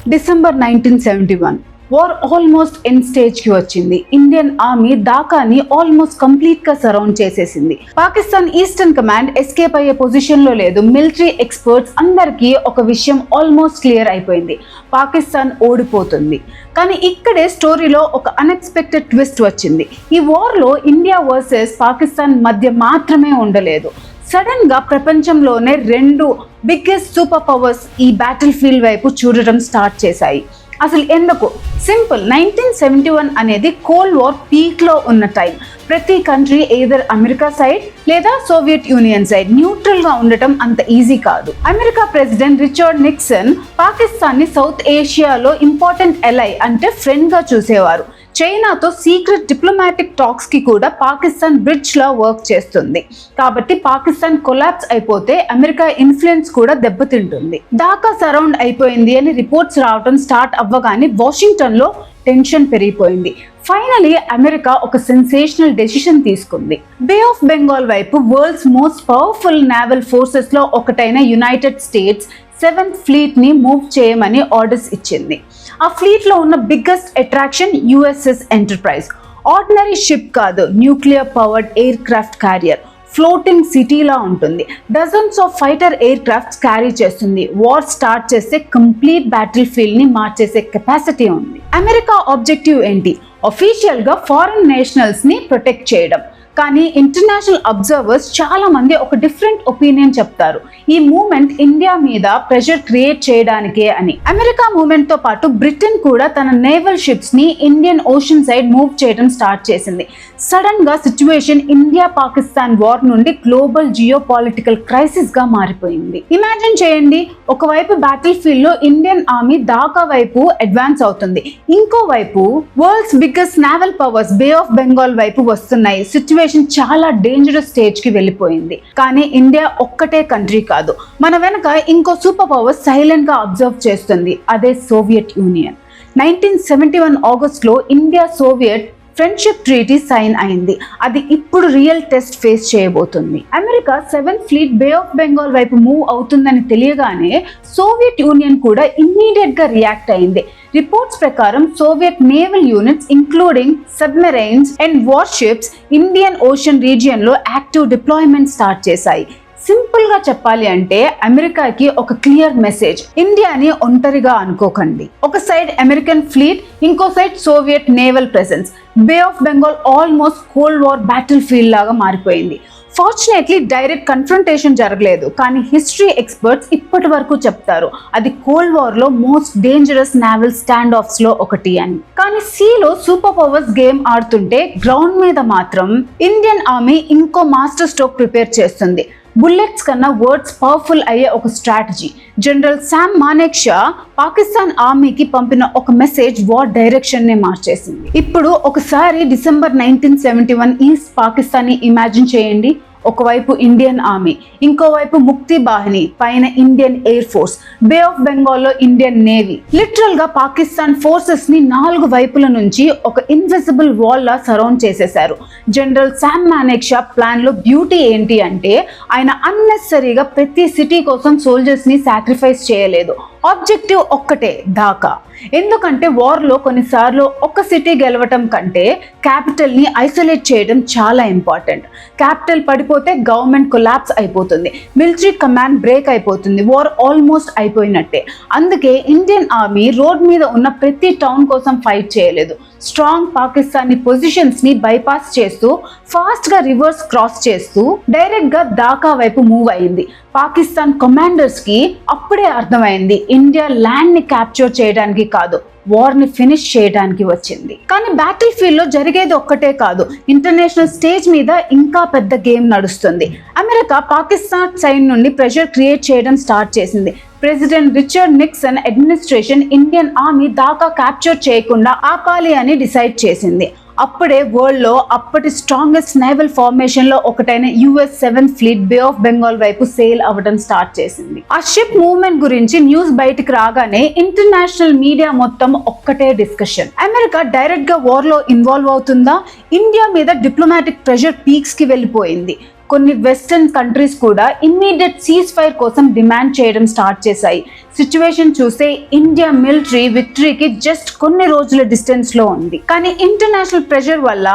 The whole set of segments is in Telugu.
December 1971 war almost end stage కి వచ్చింది. ఇండియన్ ఆర్మీ ఢాకాని ఆల్మోస్ట్ కంప్లీట్ గా సరౌండ్ చేసేసింది. పాకిస్తాన్ ఈస్టర్న్ కమాండ్ ఎస్కేప్ అయ్యే పొజిషన్ లో లేదు. మిలిటరీ ఎక్స్పర్ట్స్ అందరికీ ఒక విషయం ఆల్మోస్ట్ క్లియర్ అయిపోయింది, పాకిస్తాన్ ఓడిపోతుంది. కానీ ఇక్కడే స్టోరీలో ఒక అన్ఎక్స్పెక్టెడ్ ట్విస్ట్ వచ్చింది. ఈ వార్ లో ఇండియా వర్సెస్ పాకిస్తాన్ మధ్య మాత్రమే ఉండలేదు. సడన్ గా ప్రపంచంలోనే రెండు బిగ్గెస్ట్ సూపర్ పవర్స్ ఈ బ్యాటిల్ ఫీల్డ్ వైపు చూడడం స్టార్ట్ చేశాయి. అసలు ఎందుకు? సింపుల్. 1971 అనేది కోల్డ్ వార్ పీక్ లో ఉన్న టైం. ప్రతి కంట్రీ ఎయిదర్ అమెరికా సైడ్ లేదా సోవియట్ యూనియన్ సైడ్ న్యూట్రల్ గా ఉండటం అంత ఈజీ కాదు. America president Richard Nixon Pakistan ని సౌత్ ఏషియాలో ఇంపార్టెంట్ ఎలై అంటే ఫ్రెండ్ గా చూసేవారు. చైనాతో సీక్రెట్ డిప్లొమాటిక్ టాక్స్ కి కూడా పాకిస్తాన్ బ్రిడ్జ్ లా వర్క్ చేస్తుంది. కాబట్టి పాకిస్తాన్ కొలాప్స్ అయిపోతే అమెరికా ఇన్ఫ్లుయెన్స్ కూడా దెబ్బతింటుంది. ఢాకా సరౌండ్ అయిపోయింది అని రిపోర్ట్స్ రావడం స్టార్ట్ అవ్వగానే వాషింగ్టన్ లో టెన్షన్ పెరిగిపోయింది. ఫైనలీ అమెరికా ఒక సెన్సేషనల్ డెసిషన్ తీసుకుంది. బే ఆఫ్ బెంగాల్ వైపు world's most powerful naval forces లో ఒకటైన యునైటెడ్ స్టేట్స్ 7th ఫ్లీట్ ని మూవ్ చేయమని ఆర్డర్స్ ఇచ్చింది. ఆ ఫ్లీట్ లో ఉన్న biggest attraction USS Enterprise. Ordinary ship కాదు, nuclear powered aircraft carrier. Floating సిటీలా ఉంటుంది. Dozens of fighter aircrafts carry చేస్తుంది. వార్ స్టార్ట్ చేస్తే కంప్లీట్ బ్యాటిల్ ఫీల్డ్ ని మార్చేసే కెపాసిటీ ఉంది. అమెరికా ఆబ్జెక్టివ్ ఏంటి? అఫీషియల్ గా ఫారెన్ నేషనల్స్ ని ప్రొటెక్ట్ చేయడం. కానీ ఇంటర్నేషనల్ అబ్జర్వర్స్ చాలా మంది ఒక డిఫరెంట్ ఒపీనియన్ చెప్తారు. ఈ మూవ్మెంట్ ఇండియా మీద ప్రెషర్ క్రియేట్ చేయడానికే అని. అమెరికా మూవ్మెంట్ తో పాటు బ్రిటన్ కూడా తన నేవల్ షిప్స్ ని ఇండియన్ ఓషన్ సైడ్ మూవ్ చేయడం స్టార్ట్ చేసింది. సడన్ గా సిచ్యువేషన్ ఇండియా పాకిస్తాన్ వార్ నుండి గ్లోబల్ జియో పాలిటికల్ క్రైసిస్ గా మారిపోయింది. ఇమాజిన్ చేయండి, ఒకవైపు బ్యాటిల్ ఫీల్డ్ లో ఇండియన్ ఆర్మీ ఢాకా వైపు అడ్వాన్స్ అవుతుంది, ఇంకోవైపు world's biggest naval powers bay of Bengal వైపు వస్తున్నాయి. సిచ్యువేషన్ చాలా డేంజరస్ స్టేజ్ కి వెళ్ళిపోయింది. కానీ ఇండియా ఒక్కటే కంట్రీ కాదు, మన వెనక ఇంకో సూపర్ పవర్ సైలెంట్ గా అబ్జర్వ్ చేస్తుంది. అదే సోవియట్ యూనియన్. 1971 ఆగస్ట్ లో India Soviet friendship treaty sign అయింది. అది ఇప్పుడు రియల్ టెస్ట్ ఫేస్ చేయబోతుంది. America 7th fleet bay of Bengal వైపు మూవ్ అవుతుందని తెలియగానే సోవియట్ యూనియన్ కూడా ఇమ్మీడియట్ గా రియాక్ట్ అయింది. రిపోర్ట్స్ ప్రకారం Soviet naval units including submarines and warships Indian ocean region లో యాక్టివ్ డిప్లాయ్మెంట్ స్టార్ట్ చేశాయి. సింపుల్ గా చెప్పాలి అంటే అమెరికాకి ఒక క్లియర్ మెసేజ్: ఇండియాని ఒంటరిగా అనుకోకండి. ఒక సైడ్ అమెరికన్ ఫ్లీట్, ఇంకో side Soviet naval presence. Bay of Bengal almost cold war battlefield లాగా మారిపోయింది. ఫార్చునేట్లీ డైరెక్ట్ కన్ఫ్రంటేషన్ జరగలేదు, కానీ హిస్టరీ ఎక్స్పర్ట్స్ ఇప్పటి వరకు చెప్తారు అది కోల్డ్ వార్ లో most dangerous naval stand offs లో ఒకటి అని. కానీ సీలో సూపర్ పవర్స్ గేమ్ ఆడుతుంటే గ్రౌండ్ మీద మాత్రం ఇండియన్ ఆర్మీ ఇంకో మాస్టర్ స్ట్రోక్ ప్రిపేర్ చేస్తుంది. బుల్లెట్స్ కన్నా వర్డ్స్ పవర్ఫుల్ అయ్యే ఒక strategy. General Sam Manekshaw Pakistan ఆర్మీకి పంపిన ఒక మెసేజ్ వార్ డైరెక్షన్ ని మార్చేసింది. ఇప్పుడు ఒకసారి డిసెంబర్ 1971 ఈస్ట్ పాకిస్తాన్ ని ఇమాజిన్ చేయండి. ఒకవైపు ఇండియన్ ఆర్మీ, ఇంకోవైపు ముక్తి బాహిని, పైన Indian air force, bay of Bengal లో ఇండియన్ నేవీ. లిటరల్ గా పాకిస్తాన్ ఫోర్సెస్ ని 4 వైపుల నుంచి ఒక ఇన్విజిబుల్ వాల్ లా సరౌండ్ చేసేశారు. జనరల్ శామ్ మానేక్షా ప్లాన్ లో బ్యూటీ ఏంటి అంటే ఆయన అన్నెసరీగా ప్రతి సిటీ కోసం సోల్జర్స్ ని సాక్రిఫైస్ చేయలేదు. ఆబ్జెక్టివ్ ఒక్కటే, ఢాకా. ఎందుకంటే వార్ లో కొన్నిసార్లు ఒక్క సిటీ గెలవటం కంటే క్యాపిటల్ ని ఐసోలేట్ చేయడం చాలా ఇంపార్టెంట్. క్యాపిటల్ పడిపోతే గవర్నమెంట్ కొలాప్స్ అయిపోతుంది, మిలిటరీ కమాండ్ బ్రేక్ అయిపోతుంది, వార్ ఆల్మోస్ట్ అయిపోయినట్టే. అందుకే ఇండియన్ ఆర్మీ రోడ్ మీద ఉన్న ప్రతి టౌన్ కోసం ఫైట్ చేయలేదు. స్ట్రాంగ్ పాకిస్తానీ పొజిషన్స్ ని బైపాస్ చేస్తూ ఫాస్ట్ గా రివర్స్ క్రాస్ చేస్తూ డైరెక్ట్ గా ఢాకా వైపు మూవ్ అయింది. పాకిస్తాన్ కమాండర్స్ కి అప్పుడే అర్థమైంది ఇండియా ల్యాండ్ ని క్యాప్చర్ చేయడానికి కాదు, వార్ ని ఫినిష్ చేయడానికి వచ్చింది. కానీ బ్యాటిల్ ఫీల్డ్ లో జరిగేది ఒక్కటే కాదు, ఇంటర్నేషనల్ స్టేజ్ మీద ఇంకా పెద్ద గేమ్ నడుస్తుంది. అమెరికా పాకిస్తాన్ సైడ్ నుండి ప్రెషర్ క్రియేట్ చేయడం స్టార్ట్ చేసింది. President Richard Nixon administration Indian army Dhaka capture చేయకుండా ఆపాలి అని డిసైడ్ చేసింది. అప్పుడే వరల్డ్ లో అప్పటి స్ట్రాంగెస్ట్ నేవల్ ఫార్మేషన్ లో ఒకటైన US 7th fleet bay of Bengal వైపు సేల్ అవ్వడం స్టార్ట్ చేసింది. ఆ షిప్ మూవ్మెంట్ గురించి న్యూస్ బయటకు రాగానే ఇంటర్నేషనల్ మీడియా మొత్తం ఒక్కటే డిస్కషన్. అమెరికా డైరెక్ట్ గా వార్ లో ఇన్వాల్వ్ అవుతుందా? ఇండియా మీద డిప్లొమాటిక్ ప్రెషర్ పీక్స్ కి వెళ్ళిపోయింది. కొన్ని వెస్టర్న్ కంట్రీస్ కూడా ఇమ్మీడియట్ సీజ్ ఫైర్ కోసం డిమాండ్ చేయడం స్టార్ట్ చేశాయి. సిచ్యువేషన్ చూస్తే ఇండియా మిలిటరీ విక్టరీకి జస్ట్ కొన్ని రోజుల డిస్టెన్స్ లో ఉంది. కానీ ఇంటర్నేషనల్ ప్రెషర్ వల్ల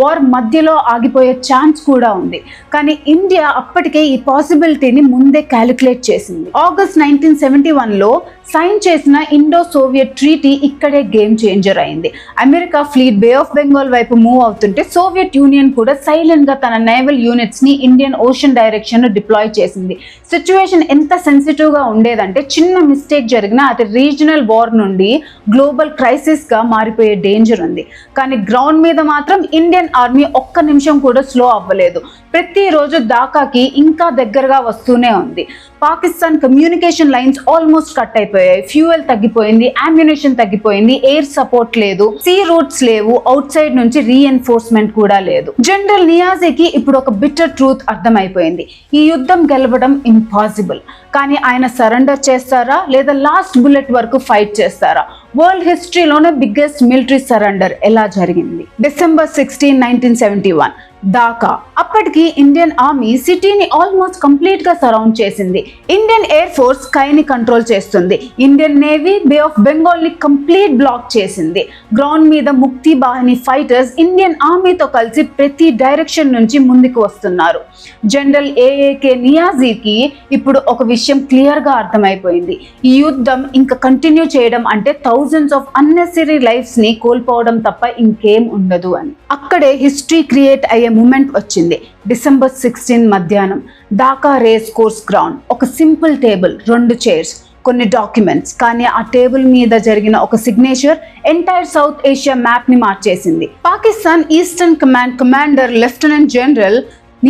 వార్ మధ్యలో ఆగిపోయే ఛాన్స్ కూడా ఉంది. కానీ ఇండియా అప్పటికే ఈ పాసిబిలిటీని ముందే క్యాలిక్యులేట్ చేసింది. ఆగస్ట్ 1971లో సైన్ చేసిన ఇండో సోవియట్ ట్రీటీ ఇక్కడే గేమ్ చేంజర్ అయింది. America fleet bay of Bengal వైపు మూవ్ అవుతుంటే సోవియట్ యూనియన్ కూడా సైలెంట్ గా తన నేవల్ యూనిట్స్ ని ఇండియన్ ఓషన్ డైరెక్షన్ డిప్లాయ్ చేసింది. సిచ్యువేషన్ ఎంత సెన్సిటివ్ గా ఉండేదంటే చిన్న మిస్టేక్ జరిగినా అది రీజనల్ వార్ నుండి గ్లోబల్ క్రైసిస్ గా మారిపోయే డేంజర్ ఉంది. కానీ గ్రౌండ్ మీద మాత్రం ఇండియన్ ఆర్మీ ఒక్క నిమిషం కూడా స్లో అవ్వలేదు. ప్రతిరోజు ఢాకాకి ఇంకా దగ్గరగా వస్తూనే ఉంది. Pakistan communication lines almost cut అయిపోయాయి. ఫ్యూయల్ తగ్గిపోయింది, అమ్యునిషన్ తగ్గిపోయింది, ఎయిర్ సపోర్ట్ లేదు, సీ రూట్స్ లేవు, అవుట్ సైడ్ నుంచి రీఎన్ఫోర్స్మెంట్ కూడా లేదు. జనరల్ నియాజీకి ఇప్పుడు ఒక బిటర్ ట్రూత్ అర్థమైపోయింది. ఈ యుద్ధం గెలవడం ఇంపాసిబుల్. కానీ ఆయన సరెండర్ చేస్తారా లేదా లాస్ట్ బుల్లెట్ వరకు ఫైట్ చేస్తారా? వరల్డ్ హిస్టరీలోనే బిగ్గెస్ట్ మిలిటరీ సరెండర్ ఎలా జరిగింది? December 16, 1971 ఢాకా. అప్పటికి ఇండియన్ ఆర్మీ సిటీని ఆల్మోస్ట్ కంప్లీట్ గా సరౌండ్ చేసింది. ఇండియన్ ఎయిర్ ఫోర్స్ స్కైని కంట్రోల్ చేస్తుంది. Indian navy bay of Bengal ని కంప్లీట్ బ్లాక్ చేసింది. గ్రౌండ్ మీద ముక్తి బాహిని ఫైటర్స్ ఇండియన్ ఆర్మీతో కలిసి ప్రతి డైరెక్షన్ నుంచి ముందుకు వస్తున్నారు. జనరల్ ఏఏకే నియాజీకి ఇప్పుడు ఒక విషయం క్లియర్ గా అర్థమైపోయింది. ఈ యుద్ధం ఇంకా కంటిన్యూ చేయడం అంటే థౌజండ్స్ ఆఫ్ అన్నెసరీ లైఫ్స్ ని కోల్పోవడం తప్ప ఇంకేం ఉండదు అని. అక్కడే హిస్టరీ క్రియేట్ అయ్యే మూమెంట్ వచ్చింది. December 16 మధ్యాహ్నం ఢాకా రేస్ కోర్స్ గ్రౌండ్. ఒక సింపుల్ టేబుల్, 2 చైర్స్, కొన్ని డాక్యుమెంట్స్. కానీ ఆ టేబుల్ మీద జరిగిన ఒక signature entire South Asia map ని మార్చేసింది. Pakistan eastern command commander lieutenant general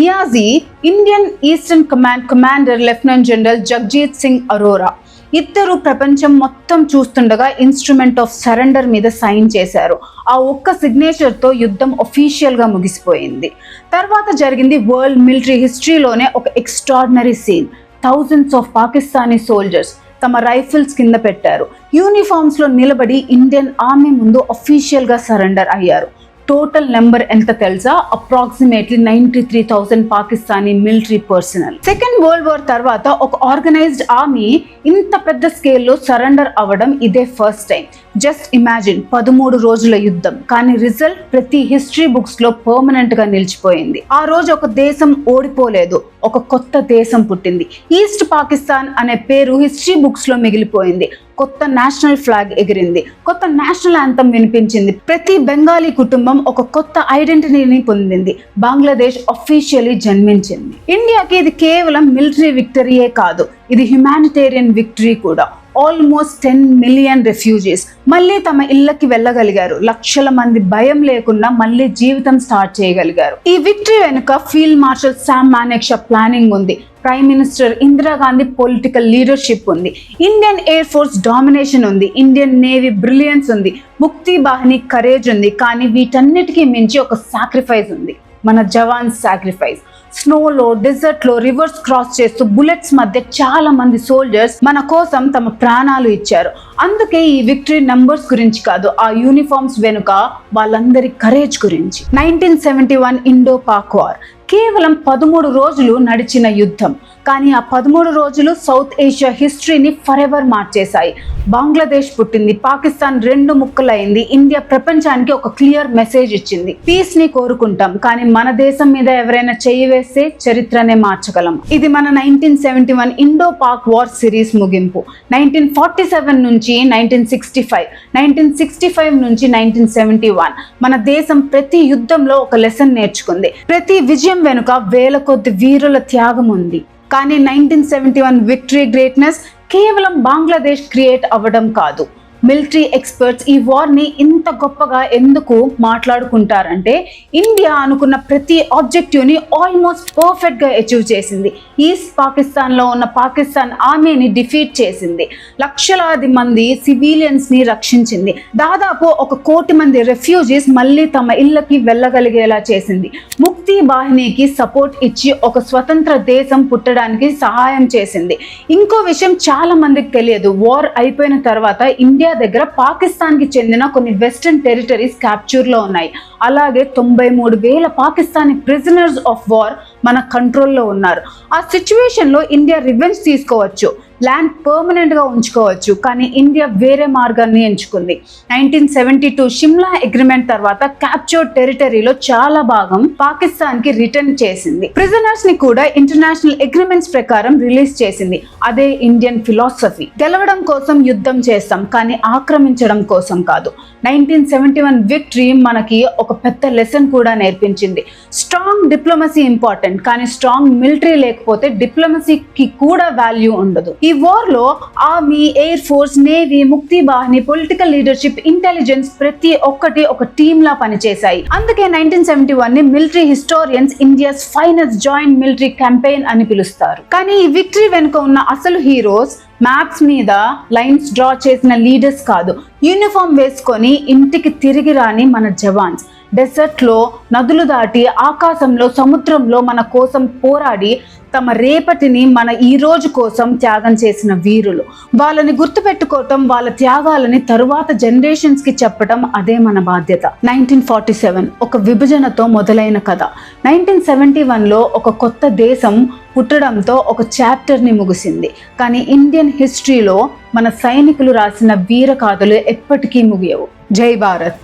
Niazi, Indian eastern command commander lieutenant general Jagjit Singh Arora ఇద్దరు ప్రపంచం మొత్తం చూస్తుండగా ఇన్స్ట్రుమెంట్ ఆఫ్ సరెండర్ మీద సైన్ చేశారు. ఆ ఒక్క సిగ్నేచర్ తో యుద్ధం ఒఫీషియల్ గా ముగిసిపోయింది. తర్వాత జరిగింది వరల్డ్ మిలిటరీ హిస్టరీలోనే ఒక extraordinary scene. Thousands of Pakistani soldiers తమ రైఫిల్స్ కింద పెట్టారు. యూనిఫామ్స్ లో నిలబడి ఇండియన్ ఆర్మీ ముందు అఫీషియల్ గా సరెండర్ అయ్యారు. టోటల్ నెంబర్ ఎంత తెలుసా? Approximately 93,000 Pakistani military personnel. Second world war తర్వాత ఒక ఆర్గనైజ్డ్ ఆర్మీ ఇంత పెద్ద స్కేల్లో సరెండర్ అవ్వడం ఇదే ఫస్ట్ టైం. జస్ట్ ఇమాజిన్, 13 రోజుల యుద్ధం. కానీ రిజల్ట్ ప్రతి హిస్టరీ బుక్స్ లో పర్మనెంట్ గా నిలిచిపోయింది. ఆ రోజు ఒక దేశం ఓడిపోలేదు, ఒక కొత్త దేశం పుట్టింది. ఈస్ట్ పాకిస్తాన్ అనే పేరు హిస్టరీ బుక్స్ లో మిగిలిపోయింది. కొత్త నేషనల్ ఫ్లాగ్ ఎగిరింది, కొత్త నేషనల్ యాంథమ్ వినిపించింది. ప్రతి బెంగాలీ కుటుంబం ఒక కొత్త ఐడెంటిటీని పొందింది. బంగ్లాదేశ్ అఫీషియల్లీ జన్మించింది. ఇండియాకి ఇది కేవలం మిలిటరీ విక్టరీయే కాదు, ఇది హ్యుమానిటేరియన్ విక్టరీ కూడా. ఆల్మోస్ట్ 10 మిలియన్ రెఫ్యూజీస్ మళ్ళీ తమ ఇళ్లకి వెళ్ళగలిగారు. లక్షల మంది భయం లేకుండా మళ్ళీ జీవితం స్టార్ట్ చేయగలిగారు. ఈ విక్టరీ వెనుక field marshal Sam Manekshaw planning ఉంది. Prime minister Indira Gandhi political leadership ఉంది. ఇండియన్ ఎయిర్ ఫోర్స్ డామినేషన్ ఉంది. ఇండియన్ నేవీ బ్రిలియన్స్ ఉంది. ముక్తి బాహిని కరేజ్ ఉంది. కానీ వీటన్నిటికీ మించి ఒక సాక్రిఫైస్ ఉంది, మన జవాన్స్ సాక్రిఫైస్. స్నోలో, డెజర్ట్ లో రివర్స్ క్రాస్ చేస్తూ బుల్లెట్స్ మధ్య చాలా మంది సోల్జర్స్ మన కోసం తమ ప్రాణాలు ఇచ్చారు. అందుకే ఈ విక్టరీ నంబర్స్ గురించి కాదు, ఆ యూనిఫామ్స్ వెనుక వాళ్ళందరి కరేజ్ గురించి. 1971 ఇండో పాక్ వార్ కేవలం 13 రోజులు నడిచిన యుద్ధం. కానీ ఆ 13 రోజులు సౌత్ ఏషియా హిస్టరీని ఫరెవర్ మార్చేశాయి. బంగ్లాదేశ్ పుట్టింది, పాకిస్తాన్ 2 ముక్కలైంది. ఇండియా ప్రపంచానికి ఒక క్లియర్ మెసేజ్ ఇచ్చింది, పీస్ ని కోరుకుంటాం కానీ మన దేశం మీద ఎవరైనా చేయి వేస్తే చరిత్రనే మార్చగలం. ఇది మన 1971 ఇండో పాక్ వార్ సిరీస్ ముగింపు. 1947 నుంచి 1965, 1965 నుంచి 1971 మన దేశం ప్రతి యుద్ధంలో ఒక లెసన్ నేర్చుకుంది. ప్రతి విజయం వెనుక వేల కొద్ది వీరుల త్యాగం ఉంది. కానీ 1971 విక్టరీ గ్రేట్నెస్ కేవలం బంగ్లాదేశ్ క్రియేట్ అవ్వడం కాదు. మిలిటరీ ఎక్స్పర్ట్స్ ఈ వార్ని ఇంత గొప్పగా ఎందుకు మాట్లాడుకుంటారంటే ఇండియా అనుకున్న ప్రతి ఆబ్జెక్టివ్ని ఆల్మోస్ట్ పర్ఫెక్ట్గా అచీవ్ చేసింది. ఈస్ట్ పాకిస్తాన్లో ఉన్న పాకిస్తాన్ ఆర్మీని డిఫీట్ చేసింది. లక్షలాది మంది సివిలియన్స్ని రక్షించింది. దాదాపు 1 కోటి మంది రెఫ్యూజీస్ మళ్ళీ తమ ఇళ్ళకి వెళ్ళగలిగేలా చేసింది. ముక్తి బాహినీకి సపోర్ట్ ఇచ్చి ఒక స్వతంత్ర దేశం పుట్టడానికి సహాయం చేసింది. ఇంకో విషయం చాలా మందికి తెలియదు, వార్ అయిపోయిన తర్వాత ఇండియా దగ్గర పాకిస్తాన్ కి చెందిన కొన్ని వెస్టర్న్ టెరిటరీస్ క్యాప్చర్ లో ఉన్నాయి. అలాగే 93,000 పాకిస్తానీ ప్రిజనర్స్ ఆఫ్ వార్ మన కంట్రోల్లో ఉన్నారు. ఆ సిచ్యువేషన్లో ఇండియా రివెంజ్ తీసుకోవచ్చు, ల్యాండ్ పర్మనెంట్గా ఉంచుకోవచ్చు, కానీ ఇండియా వేరే మార్గాన్ని ఎంచుకుంది. 1972 షిమ్లా అగ్రిమెంట్ తర్వాత క్యాప్చర్డ్ టెరిటరీలో చాలా భాగం పాకిస్తాన్కి రిటర్న్ చేసింది. ప్రిజనర్స్ ని కూడా ఇంటర్నేషనల్ అగ్రిమెంట్స్ ప్రకారం రిలీజ్ చేసింది. అదే ఇండియన్ ఫిలాసఫీ. గెలవడం కోసం యుద్ధం చేస్తాం, కానీ ఆక్రమించడం కోసం కాదు. 1971 విక్టరీ మనకి ఒక పెద్ద లెసన్ కూడా నేర్పించింది. స్ట్రాంగ్ డిప్లొమసీ ఇంపార్టెంట్, కానీ స్ట్రాంగ్ మిలిటరీ లేకపోతే డిప్లొమసీకి కూడా వాల్యూ ఉండదు. ఈ వార్ లో ఆర్మీ, ఎయిర్ ఫోర్స్, నేవీ, ముక్తి బాహిని, పొలిటికల్ లీడర్షిప్, ఇంటెలిజెన్స్ ప్రతి ఒక్కటి ఒక టీమ్ లా పనిచేశాయి. అందుకే 1971 ని military historians India's finest joint military campaign అని పిలుస్తారు. కానీ ఈ విక్టరీ వెనుక ఉన్న అసలు హీరోస్ మ్యాప్స్ మీద లైన్స్ డ్రా చేసిన లీడర్స్ కాదు, యూనిఫామ్ వేసుకొని ఇంటికి తిరిగి రాని మన జవాన్స్. డెసర్ట్ లో, నదులు దాటి, ఆకాశంలో, సముద్రంలో మన కోసం పోరాడి తమ రేపటిని మన ఈ రోజు కోసం త్యాగం చేసిన వీరులు. వాళ్ళని గుర్తుపెట్టుకోవటం, వాళ్ళ త్యాగాలని తరువాత జనరేషన్స్ కి చెప్పటం అదే మన బాధ్యత. 1947 ఒక విభజనతో మొదలైన కథ 1971లో ఒక కొత్త దేశం పుట్టడంతో ఒక చాప్టర్ని ముగిసింది. కానీ ఇండియన్ హిస్టరీలో మన సైనికులు రాసిన వీర గాథలు ఎప్పటికీ ముగియవు. జై భారత్.